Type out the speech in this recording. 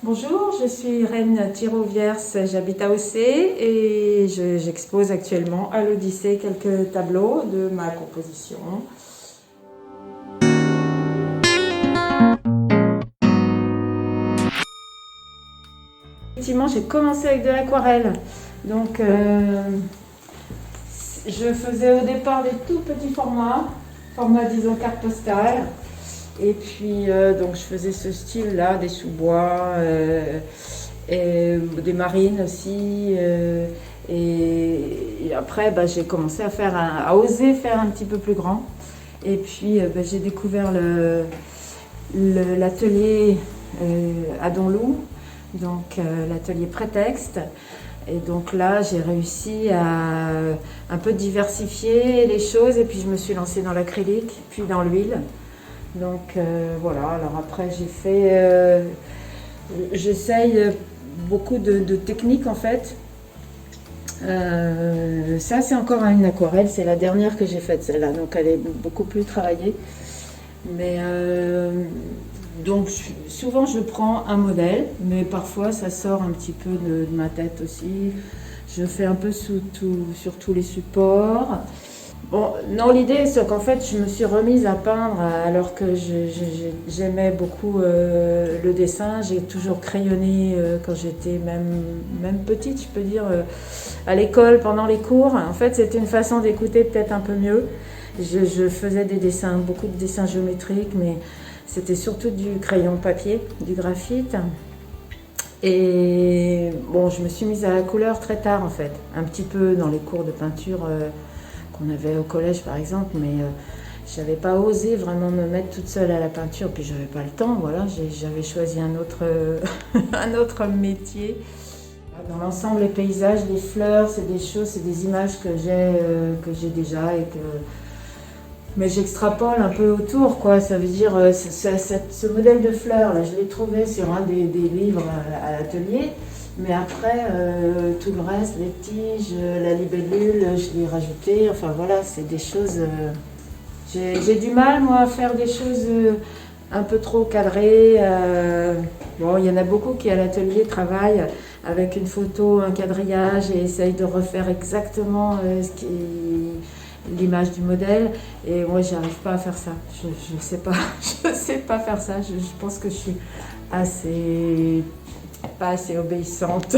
Bonjour, je suis Irène Thirault-Viers, j'habite à Aussay et j'expose actuellement à l'Odyssée quelques tableaux de ma composition. Effectivement, j'ai commencé avec de l'aquarelle. Donc, je faisais au départ des tout petits format disons carte postale. Et puis, donc, je faisais ce style-là, des sous-bois, et des marines aussi. Et après, j'ai commencé à oser faire un petit peu plus grand. Et puis, j'ai découvert l'atelier à Donloup, donc l'atelier Prétexte. Et donc là, j'ai réussi à un peu diversifier les choses. Et puis, je me suis lancée dans l'acrylique, puis dans l'huile. Donc voilà, alors après j'essaye beaucoup de techniques en fait. Ça c'est encore une aquarelle, c'est la dernière que j'ai faite celle-là, donc elle est beaucoup plus travaillée. Mais donc souvent je prends un modèle, mais parfois ça sort un petit peu de ma tête aussi. Je fais un peu sur tous les supports. Bon, non, l'idée c'est qu'en fait je me suis remise à peindre alors que j'aimais beaucoup le dessin. J'ai toujours crayonné quand j'étais même petite, je peux dire, à l'école, pendant les cours. En fait, c'était une façon d'écouter peut-être un peu mieux. Je faisais des dessins, beaucoup de dessins géométriques, mais c'était surtout du crayon papier, du graphite. Et bon, je me suis mise à la couleur très tard en fait, un petit peu dans les cours de peinture qu'on avait au collège par exemple, mais j'avais pas osé vraiment me mettre toute seule à la peinture, puis j'avais pas le temps, voilà, j'avais choisi un autre, un autre métier. Dans l'ensemble, les paysages, les fleurs, c'est des choses, c'est des images que j'ai déjà et que mais j'extrapole un peu autour, quoi. Ça veut dire, ce modèle de fleurs, là, je l'ai trouvé sur un des livres à l'atelier. Mais après, tout le reste, les tiges, la libellule, je l'ai rajouté. Enfin voilà, c'est des choses... j'ai du mal, moi, à faire des choses un peu trop cadrées. Bon, il y en a beaucoup qui, à l'atelier, travaillent avec une photo, un quadrillage et essayent de refaire exactement l'image du modèle. Et moi, j'arrive pas à faire ça. Je ne sais pas, je sais pas faire ça. Je pense que je suis pas assez obéissante.